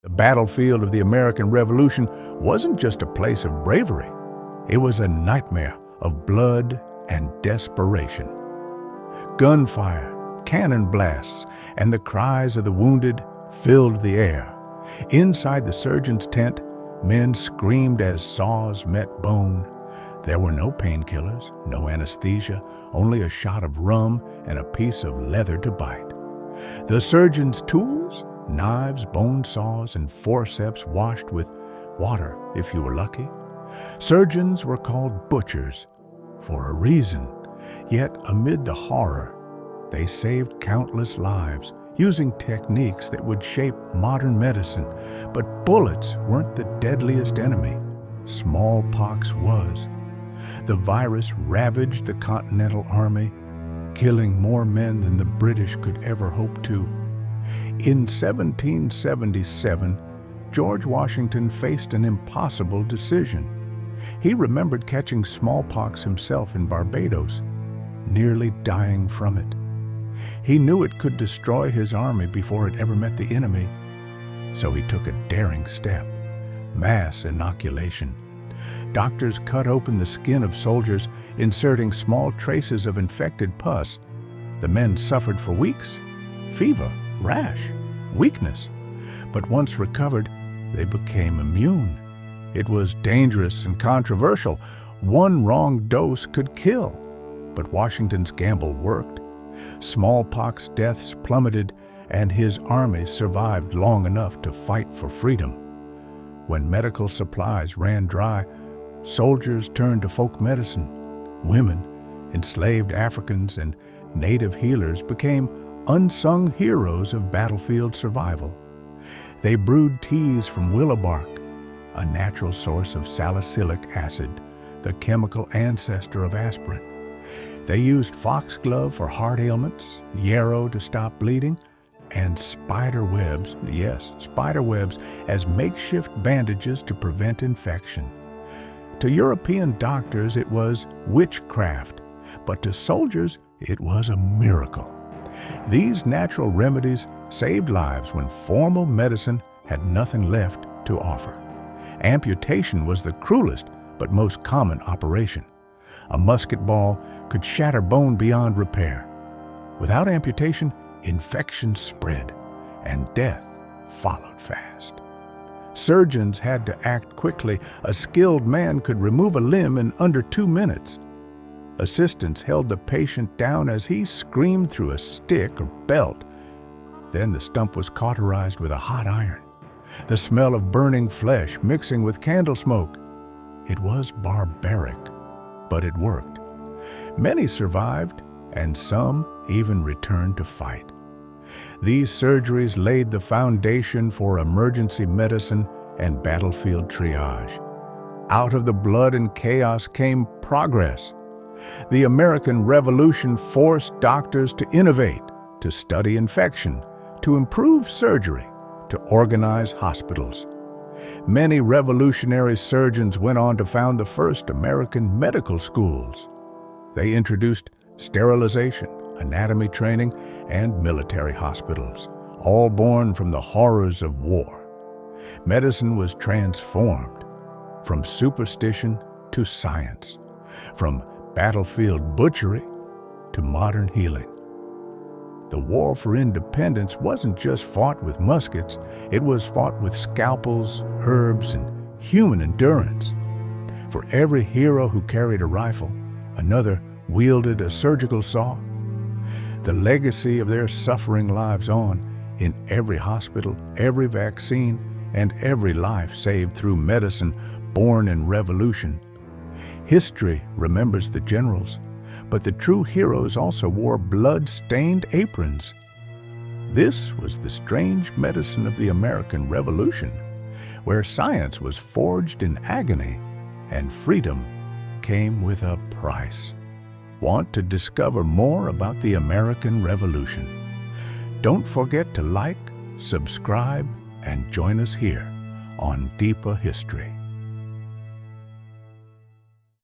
The battlefield of the American Revolution wasn't just a place of bravery. It was a nightmare of blood and desperation. Gunfire, cannon blasts, and the cries of the wounded filled the air. Inside the surgeon's tent, men screamed as saws met bone. There were no painkillers, no anesthesia, only a shot of rum and a piece of leather to bite. The surgeon's tools? Knives, bone saws, and forceps washed with water, if you were lucky. Surgeons were called butchers for a reason. Yet, amid the horror, they saved countless lives, using techniques that would shape modern medicine. But bullets weren't the deadliest enemy. Smallpox was. The virus ravaged the Continental Army, killing more men than the British could ever hope to. In 1777, George Washington faced an impossible decision. He remembered catching smallpox himself in Barbados, nearly dying from it. He knew it could destroy his army before it ever met the enemy, so he took a daring step: mass inoculation. Doctors cut open the skin of soldiers, inserting small traces of infected pus. The men suffered for weeks: fever, rash, weakness. But once recovered, they became immune. It was dangerous and controversial. One wrong dose could kill. But Washington's gamble worked. Smallpox deaths plummeted, and his army survived long enough to fight for freedom. When medical supplies ran dry, soldiers turned to folk medicine. Women, enslaved Africans, and native healers became unsung heroes of battlefield survival. They brewed teas from willow bark, a natural source of salicylic acid, the chemical ancestor of aspirin. They used foxglove for heart ailments, yarrow to stop bleeding, and spider webs, yes, spider webs, as makeshift bandages to prevent infection. To European doctors, it was witchcraft, but to soldiers, it was a miracle. These natural remedies saved lives when formal medicine had nothing left to offer. Amputation was the cruelest but most common operation. A musket ball could shatter bone beyond repair. Without amputation, infection spread, and death followed fast. Surgeons had to act quickly. A skilled man could remove a limb in under 2 minutes. Assistants held the patient down as he screamed through a stick or belt. Then the stump was cauterized with a hot iron, the smell of burning flesh mixing with candle smoke. It was barbaric, but it worked. Many survived, and some even returned to fight. These surgeries laid the foundation for emergency medicine and battlefield triage. Out of the blood and chaos came progress. The American Revolution forced doctors to innovate, to study infection, to improve surgery, to organize hospitals. Many revolutionary surgeons went on to found the first American medical schools. They introduced sterilization, anatomy training, and military hospitals, all born from the horrors of war. Medicine was transformed from superstition to science, from battlefield butchery to modern healing. The war for independence wasn't just fought with muskets, it was fought with scalpels, herbs, and human endurance. For every hero who carried a rifle, another wielded a surgical saw. The legacy of their suffering lives on in every hospital, every vaccine, and every life saved through medicine born in revolution. History remembers the generals, but the true heroes also wore blood-stained aprons. This was the strange medicine of the American Revolution, where science was forged in agony and freedom came with a price. Want to discover more about the American Revolution? Don't forget to like, subscribe, and join us here on Deeper History.